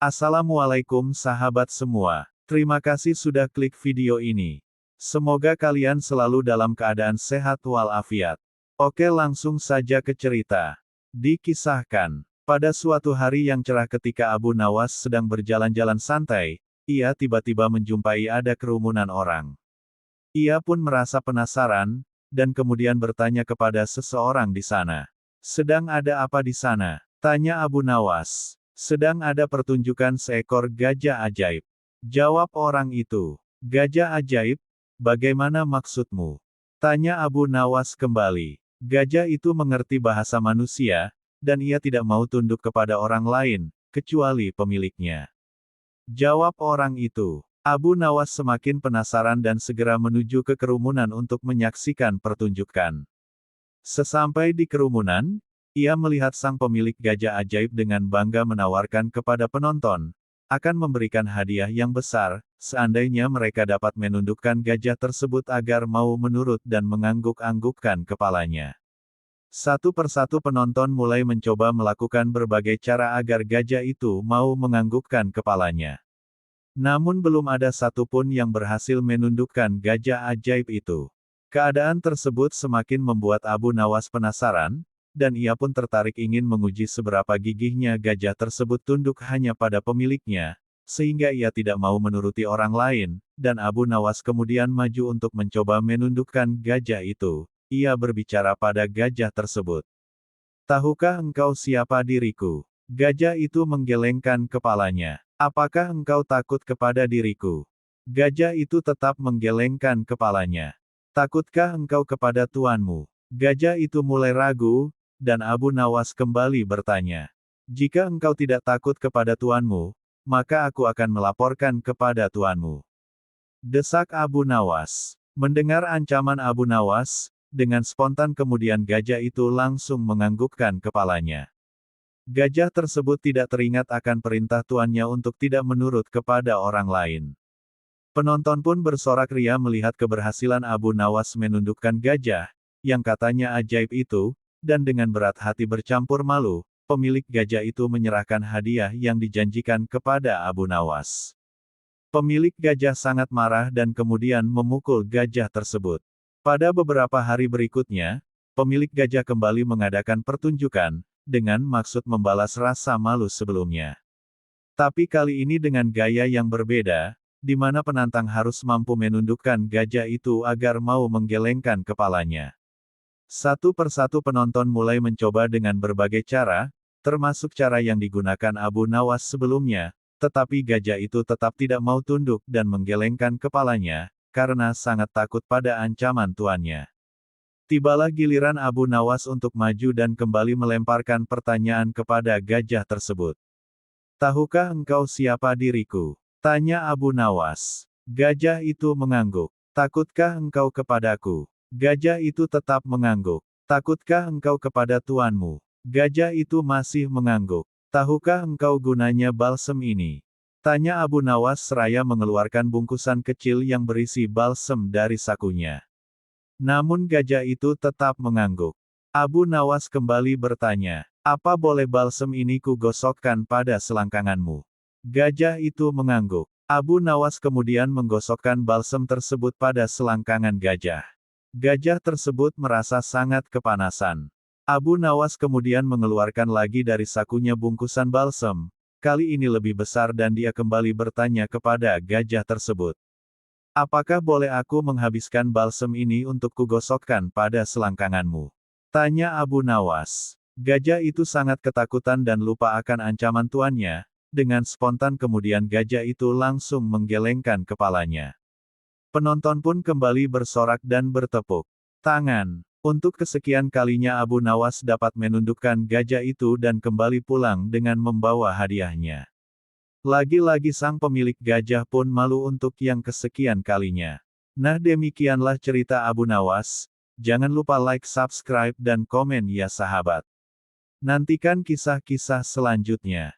Assalamualaikum sahabat semua. Terima kasih sudah klik video ini. Semoga kalian selalu dalam keadaan sehat walafiat. Oke, langsung saja ke cerita. Dikisahkan, pada suatu hari yang cerah ketika Abu Nawas sedang berjalan-jalan santai, ia tiba-tiba menjumpai ada kerumunan orang. Ia pun merasa penasaran, dan kemudian bertanya kepada seseorang di sana. "Sedang ada apa di sana?" tanya Abu Nawas. "Sedang ada pertunjukan seekor gajah ajaib," jawab orang itu. "Gajah ajaib? Bagaimana maksudmu?" tanya Abu Nawas kembali. Gajah itu mengerti bahasa manusia, dan ia tidak mau tunduk kepada orang lain, kecuali pemiliknya, jawab orang itu. Abu Nawas semakin penasaran dan segera menuju ke kerumunan untuk menyaksikan pertunjukan. Sesampai di kerumunan, ia melihat sang pemilik gajah ajaib dengan bangga menawarkan kepada penonton, akan memberikan hadiah yang besar, seandainya mereka dapat menundukkan gajah tersebut agar mau menurut dan mengangguk-anggukkan kepalanya. Satu persatu penonton mulai mencoba melakukan berbagai cara agar gajah itu mau menganggukkan kepalanya. Namun belum ada satupun yang berhasil menundukkan gajah ajaib itu. Keadaan tersebut semakin membuat Abu Nawas penasaran, dan ia pun tertarik ingin menguji seberapa gigihnya gajah tersebut tunduk hanya pada pemiliknya, sehingga ia tidak mau menuruti orang lain, dan Abu Nawas kemudian maju untuk mencoba menundukkan gajah itu. Ia berbicara pada gajah tersebut. "Tahukah engkau siapa diriku?" Gajah itu menggelengkan kepalanya. "Apakah engkau takut kepada diriku?" Gajah itu tetap menggelengkan kepalanya. "Takutkah engkau kepada tuanmu?" Gajah itu mulai ragu, dan Abu Nawas kembali bertanya. "Jika engkau tidak takut kepada tuanmu, maka aku akan melaporkan kepada tuanmu," desak Abu Nawas. Mendengar ancaman Abu Nawas, dengan spontan kemudian gajah itu langsung menganggukkan kepalanya. Gajah tersebut tidak teringat akan perintah tuannya untuk tidak menurut kepada orang lain. Penonton pun bersorak ria melihat keberhasilan Abu Nawas menundukkan gajah, yang katanya ajaib itu, dan dengan berat hati bercampur malu, pemilik gajah itu menyerahkan hadiah yang dijanjikan kepada Abu Nawas. Pemilik gajah sangat marah dan kemudian memukul gajah tersebut. Pada beberapa hari berikutnya, pemilik gajah kembali mengadakan pertunjukan, dengan maksud membalas rasa malu sebelumnya. Tapi kali ini dengan gaya yang berbeda, di mana penantang harus mampu menundukkan gajah itu agar mau menggelengkan kepalanya. Satu persatu penonton mulai mencoba dengan berbagai cara, termasuk cara yang digunakan Abu Nawas sebelumnya, tetapi gajah itu tetap tidak mau tunduk dan menggelengkan kepalanya, karena sangat takut pada ancaman tuannya. Tibalah giliran Abu Nawas untuk maju dan kembali melemparkan pertanyaan kepada gajah tersebut. "Tahukah engkau siapa diriku?" tanya Abu Nawas. Gajah itu mengangguk. "Takutkah engkau kepadaku?" Gajah itu tetap mengangguk. "Takutkah engkau kepada tuanmu?" Gajah itu masih mengangguk. "Tahukah engkau gunanya balsem ini?" tanya Abu Nawas seraya mengeluarkan bungkusan kecil yang berisi balsem dari sakunya. Namun gajah itu tetap mengangguk. Abu Nawas kembali bertanya, "Apa boleh balsem ini kugosokkan pada selangkanganmu?" Gajah itu mengangguk. Abu Nawas kemudian menggosokkan balsem tersebut pada selangkangan gajah. Gajah tersebut merasa sangat kepanasan. Abu Nawas kemudian mengeluarkan lagi dari sakunya bungkusan balsem. Kali ini lebih besar dan dia kembali bertanya kepada gajah tersebut. "Apakah boleh aku menghabiskan balsem ini untuk kugosokkan pada selangkanganmu?" tanya Abu Nawas. Gajah itu sangat ketakutan dan lupa akan ancaman tuannya. Dengan spontan kemudian gajah itu langsung menggelengkan kepalanya. Penonton pun kembali bersorak dan bertepuk tangan. Untuk kesekian kalinya Abu Nawas dapat menundukkan gajah itu dan kembali pulang dengan membawa hadiahnya. Lagi-lagi sang pemilik gajah pun malu untuk yang kesekian kalinya. Nah, demikianlah cerita Abu Nawas. Jangan lupa like, subscribe, dan komen ya sahabat. Nantikan kisah-kisah selanjutnya.